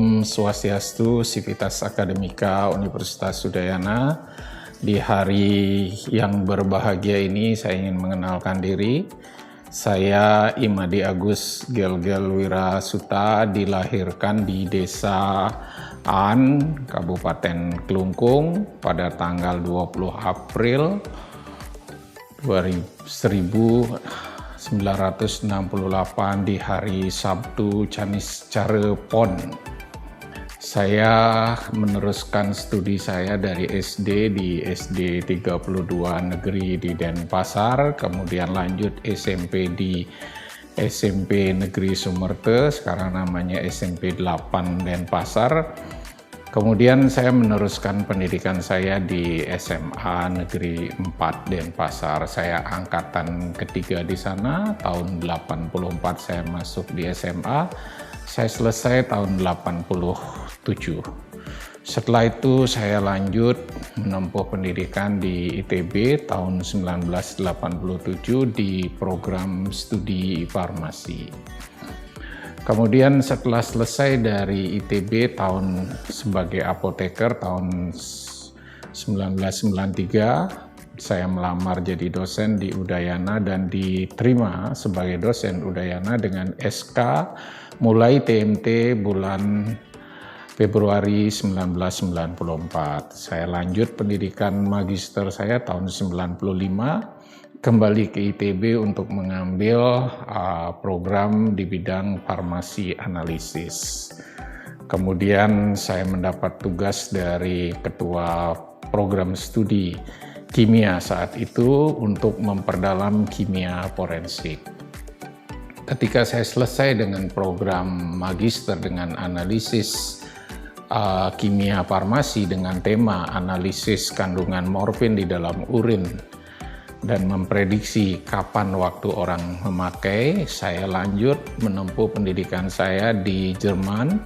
Om Swastiastu, Civitas Akademika Universitas Udayana. Di hari yang berbahagia ini saya ingin mengenalkan diri. Saya Imadi Agus Gelgel Wirasuta, dilahirkan di Desa An, Kabupaten Klungkung pada tanggal 20 April 1968 di hari Sabtu Canis Care Pon. Saya meneruskan studi saya dari SD di SD 32 Negeri di Denpasar, kemudian lanjut SMP di SMP Negeri Sumerte, sekarang namanya SMP 8 Denpasar. Kemudian saya meneruskan pendidikan saya di SMA Negeri 4 Denpasar. Saya angkatan ketiga di sana, tahun 84 saya masuk di SMA. Saya selesai tahun 87. Setelah itu saya lanjut menempuh pendidikan di ITB tahun 1987 di program studi farmasi. Kemudian setelah selesai dari ITB sebagai apoteker tahun 1993, saya melamar jadi dosen di Udayana dan diterima sebagai dosen Udayana dengan SK mulai TMT bulan Februari 1994. Saya lanjut pendidikan magister saya tahun 95. Kembali ke ITB untuk mengambil program di bidang farmasi analisis. Kemudian saya mendapat tugas dari ketua program studi kimia saat itu untuk memperdalam kimia forensik. Ketika saya selesai dengan program magister dengan analisis kimia farmasi dengan tema analisis kandungan morfin di dalam urin dan memprediksi kapan waktu orang memakai, saya lanjut menempuh pendidikan saya di Jerman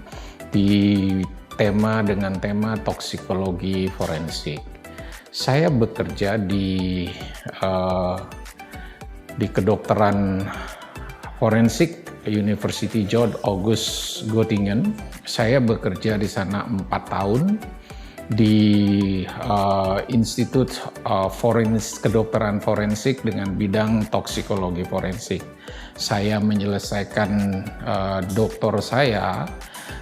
dengan tema toksikologi forensik. Saya bekerja di kedokteran forensik University George August Göttingen. Saya bekerja di sana 4 tahun. Di Institut Kedokteran Forensik dengan bidang toksikologi forensik. Saya menyelesaikan doktor saya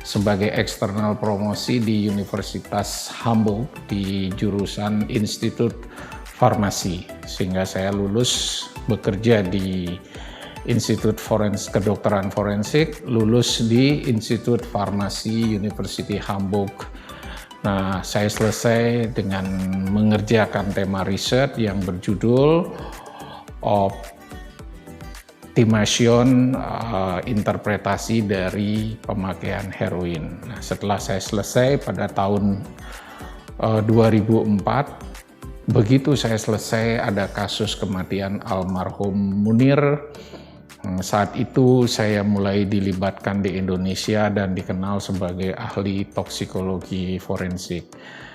sebagai eksternal promosi di Universitas Hamburg di jurusan Institut Farmasi, sehingga saya lulus bekerja di Institut Kedokteran Forensik, lulus di Institut Farmasi University Hamburg. Nah, saya selesai dengan mengerjakan tema riset yang berjudul Optimation interpretasi dari pemakaian heroin. Nah, setelah saya selesai pada tahun 2004, begitu saya selesai ada kasus kematian almarhum Munir. Saat itu saya mulai dilibatkan di Indonesia dan dikenal sebagai ahli toksikologi forensik.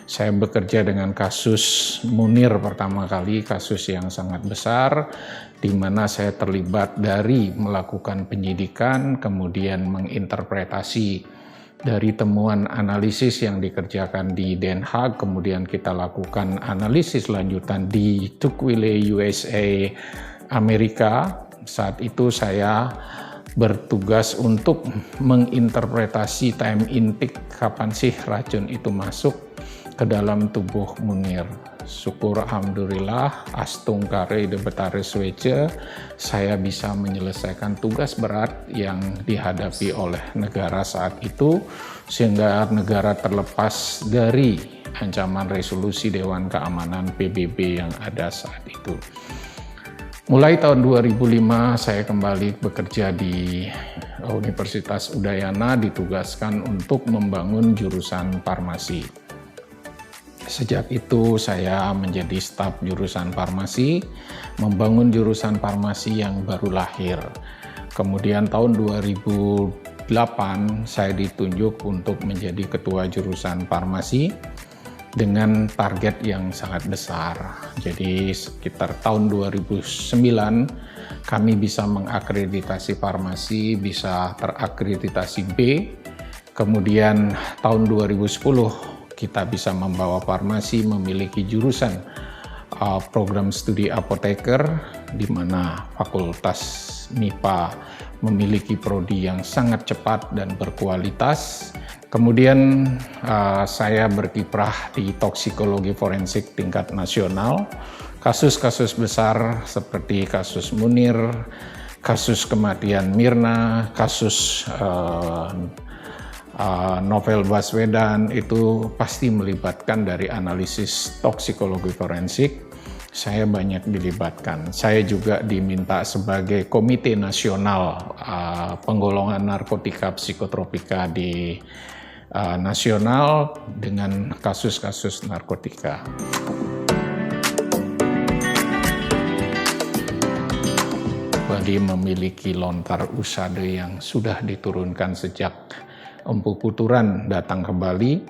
Saya bekerja dengan kasus Munir pertama kali, kasus yang sangat besar, di mana saya terlibat dari melakukan penyidikan, kemudian menginterpretasi dari temuan analisis yang dikerjakan di Den Haag, kemudian kita lakukan analisis lanjutan di Tukwila, USA, Amerika. Saat itu saya bertugas untuk menginterpretasi time intake, kapan sih racun itu masuk ke dalam tubuh Munir. Syukur alhamdulillah, astungkare de betare swece, saya bisa menyelesaikan tugas berat yang dihadapi oleh negara saat itu, sehingga negara terlepas dari ancaman resolusi Dewan Keamanan PBB yang ada saat itu. Mulai tahun 2005 saya kembali bekerja di Universitas Udayana, ditugaskan untuk membangun jurusan farmasi. Sejak itu saya menjadi staf jurusan farmasi, membangun jurusan farmasi yang baru lahir. Kemudian tahun 2008 saya ditunjuk untuk menjadi ketua jurusan farmasi dengan target yang sangat besar. Jadi sekitar tahun 2009 kami bisa mengakreditasi farmasi, bisa terakreditasi B, Kemudian tahun 2010 kita bisa membawa farmasi memiliki jurusan program studi apoteker, di mana Fakultas MIPA memiliki prodi yang sangat cepat dan berkualitas. Kemudian saya berkiprah di toksikologi forensik tingkat nasional. Kasus-kasus besar seperti kasus Munir, kasus kematian Mirna, kasus Novel Baswedan itu pasti melibatkan dari analisis toksikologi forensik. Saya banyak dilibatkan. Saya juga diminta sebagai Komite Nasional Penggolongan Narkotika Psikotropika di nasional dengan kasus-kasus narkotika. Bali memiliki lontar usade yang sudah diturunkan sejak Empu Kuturan datang ke Bali.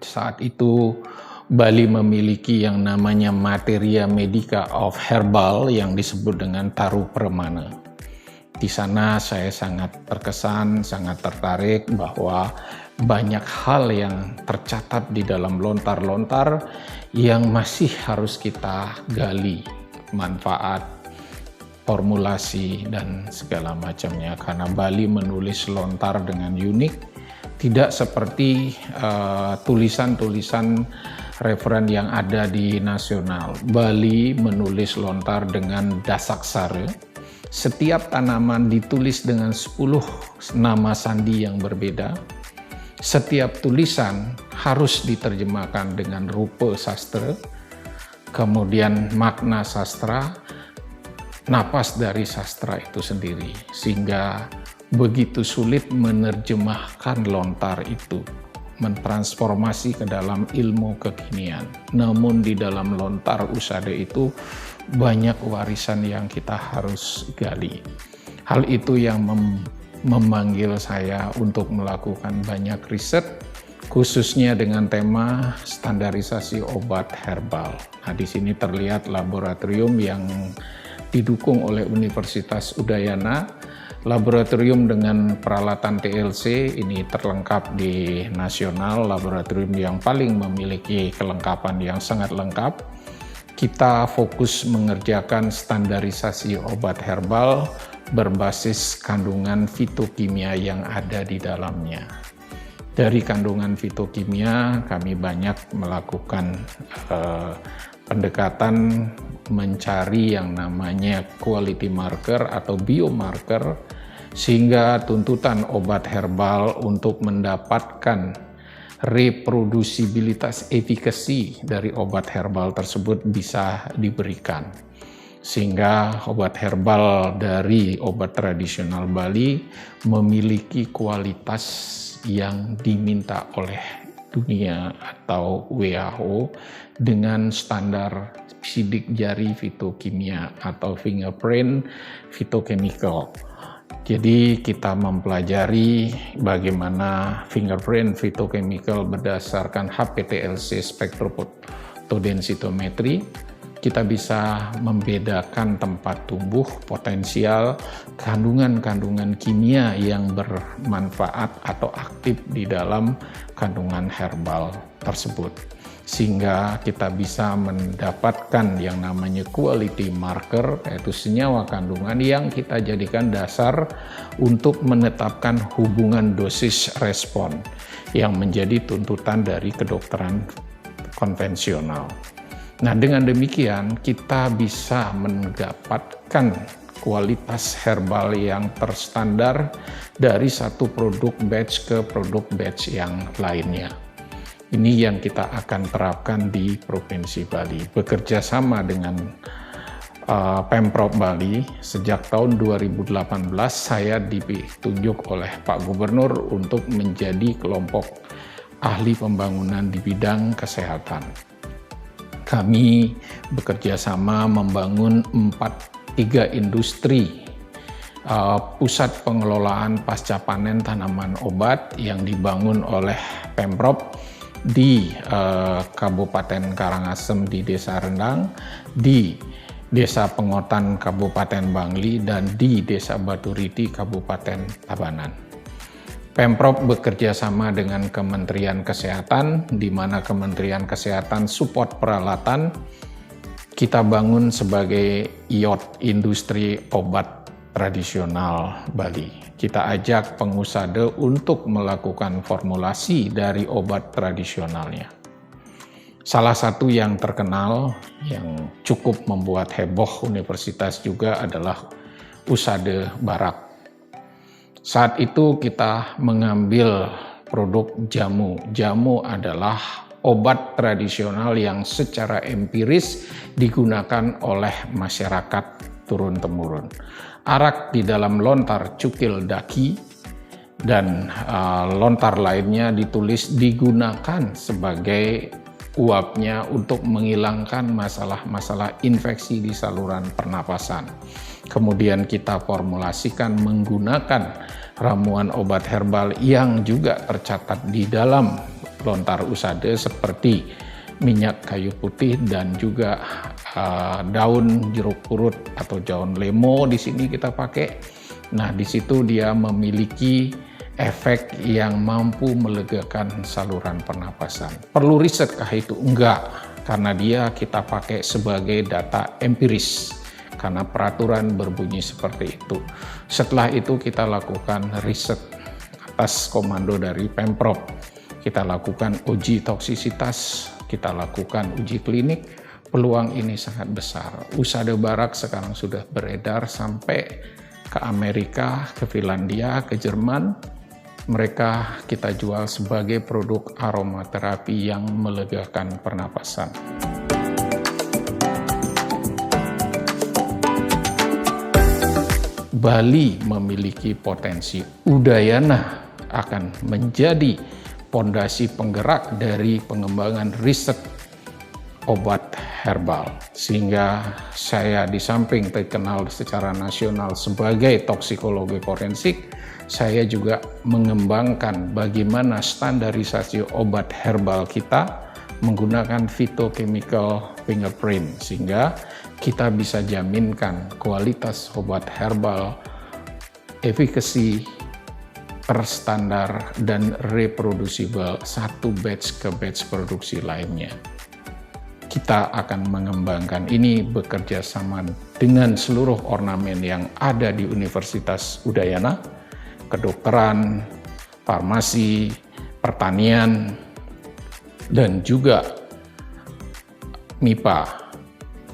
Saat itu Bali memiliki yang namanya Materia Medica of Herbal yang disebut dengan Taru Permana. Di sana saya sangat terkesan, sangat tertarik bahwa banyak hal yang tercatat di dalam lontar-lontar yang masih harus kita gali, manfaat, formulasi, dan segala macamnya. Karena Bali menulis lontar dengan unik, tidak seperti tulisan-tulisan referen yang ada di nasional. Bali menulis lontar dengan dasaksara. Setiap tanaman ditulis dengan 10 nama sandi yang berbeda. Setiap tulisan harus diterjemahkan dengan rupa sastra, kemudian makna sastra, napas dari sastra itu sendiri, sehingga begitu sulit menerjemahkan lontar itu, mentransformasi ke dalam ilmu kekinian. Namun di dalam lontar usade itu banyak warisan yang kita harus gali. Hal itu yang memanggil saya untuk melakukan banyak riset, khususnya dengan tema standarisasi obat herbal. Nah, di sini terlihat laboratorium yang didukung oleh Universitas Udayana, laboratorium dengan peralatan TLC, ini terlengkap di nasional, laboratorium yang paling memiliki kelengkapan yang sangat lengkap. Kita fokus mengerjakan standarisasi obat herbal berbasis kandungan fitokimia yang ada di dalamnya. Dari kandungan fitokimia kami banyak melakukan pendekatan mencari yang namanya quality marker atau biomarker, sehingga tuntutan obat herbal untuk mendapatkan reprodusibilitas efikasi dari obat herbal tersebut bisa diberikan. Sehingga obat herbal dari obat tradisional Bali memiliki kualitas yang diminta oleh dunia atau WHO dengan standar sidik jari fitokimia atau fingerprint phytochemical. Jadi kita mempelajari bagaimana fingerprint phytochemical berdasarkan HPTLC spektrophotodensitometry. Kita bisa membedakan tempat tumbuh, potensial, kandungan-kandungan kimia yang bermanfaat atau aktif di dalam kandungan herbal tersebut. Sehingga kita bisa mendapatkan yang namanya quality marker, yaitu senyawa kandungan yang kita jadikan dasar untuk menetapkan hubungan dosis respon yang menjadi tuntutan dari kedokteran konvensional. Nah, dengan demikian kita bisa mendapatkan kualitas herbal yang terstandar dari satu produk batch ke produk batch yang lainnya. Ini yang kita akan terapkan di Provinsi Bali. Bekerja sama dengan Pemprov Bali, sejak tahun 2018 saya ditunjuk oleh Pak Gubernur untuk menjadi kelompok ahli pembangunan di bidang kesehatan. Kami bekerja sama membangun 3 industri pusat pengelolaan pasca panen tanaman obat yang dibangun oleh Pemprov di Kabupaten Karangasem di Desa Rendang, di Desa Pengotan Kabupaten Bangli, dan di Desa Baturiti Kabupaten Tabanan. Pemprov bekerja sama dengan Kementerian Kesehatan, di mana Kementerian Kesehatan support peralatan. Kita bangun sebagai IOT, Industri Obat Tradisional Bali. Kita ajak pengusaha untuk melakukan formulasi dari obat tradisionalnya. Salah satu yang terkenal, yang cukup membuat heboh universitas juga adalah Usade Barak. Saat itu kita mengambil produk jamu. Jamu adalah obat tradisional yang secara empiris digunakan oleh masyarakat turun-temurun. Arak di dalam lontar cukil daki dan lontar lainnya ditulis digunakan sebagai uapnya untuk menghilangkan masalah-masalah infeksi di saluran pernapasan. Kemudian kita formulasikan menggunakan ramuan obat herbal yang juga tercatat di dalam lontar Usade seperti minyak kayu putih dan juga daun jeruk purut atau daun lemo di sini kita pakai. Nah, di situ dia memiliki efek yang mampu melegakan saluran pernapasan. Perlu risetkah itu? Enggak, karena dia kita pakai sebagai data empiris. Karena peraturan berbunyi seperti itu. Setelah itu kita lakukan riset atas komando dari Pemprov. Kita lakukan uji toksisitas, kita lakukan uji klinik. Peluang ini sangat besar. Usade Barak sekarang sudah beredar sampai ke Amerika, ke Finlandia, ke Jerman. Mereka kita jual sebagai produk aromaterapi yang melegakan pernapasan. Bali memiliki potensi. Udayana akan menjadi pondasi penggerak dari pengembangan riset obat herbal. Sehingga saya di samping terkenal secara nasional sebagai toksikologi forensik, saya juga mengembangkan bagaimana standarisasi obat herbal kita menggunakan phytochemical fingerprint, sehingga kita bisa jaminkan kualitas obat herbal, efikasi terstandar dan reproducible satu batch ke batch produksi lainnya. Kita akan mengembangkan ini bekerja sama dengan seluruh ornamen yang ada di Universitas Udayana, kedokteran, farmasi, pertanian, dan juga MIPA.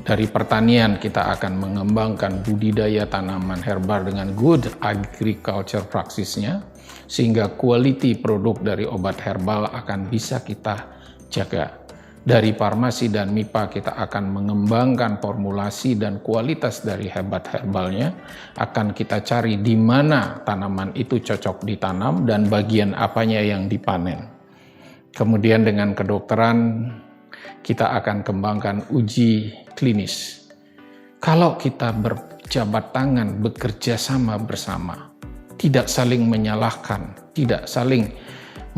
Dari pertanian kita akan mengembangkan budidaya tanaman herbal dengan good agriculture practice-nya, sehingga quality produk dari obat herbal akan bisa kita jaga. Dari farmasi dan MIPA kita akan mengembangkan formulasi dan kualitas dari obat herbalnya, akan kita cari di mana tanaman itu cocok ditanam dan bagian apanya yang dipanen. Kemudian dengan kedokteran kita akan kembangkan uji klinis. Kalau kita berjabat tangan, bekerja sama bersama, tidak saling menyalahkan, tidak saling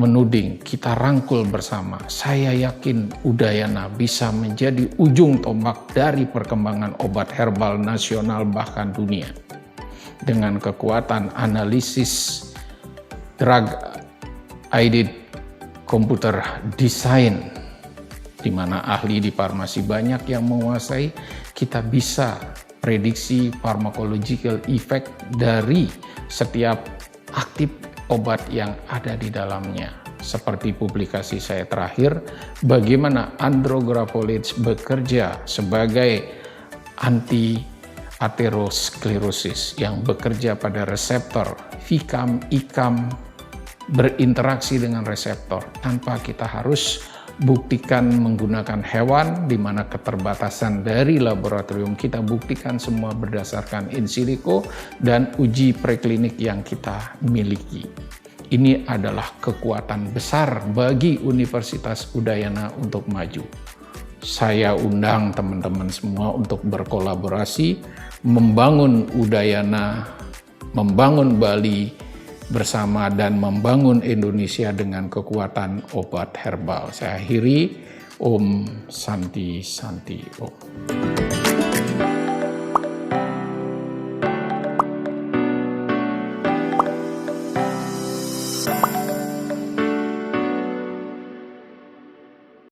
menuding, kita rangkul bersama, saya yakin Udayana bisa menjadi ujung tombak dari perkembangan obat herbal nasional bahkan dunia. Dengan kekuatan analisis drug aided computer design, di mana ahli di farmasi banyak yang menguasai, kita bisa prediksi pharmacological effect dari setiap aktif obat yang ada di dalamnya. Seperti publikasi saya terakhir, bagaimana andrograpolids bekerja sebagai anti-aterosklerosis yang bekerja pada reseptor VCAM, ICAM, berinteraksi dengan reseptor tanpa kita harus buktikan menggunakan hewan, di mana keterbatasan dari laboratorium kita buktikan semua berdasarkan in silico dan uji preklinik yang kita miliki. Ini adalah kekuatan besar bagi Universitas Udayana untuk maju. Saya undang teman-teman semua untuk berkolaborasi, membangun Udayana, membangun Bali bersama, dan membangun Indonesia dengan kekuatan obat herbal. Saya akhiri, Om Santi Santi Om.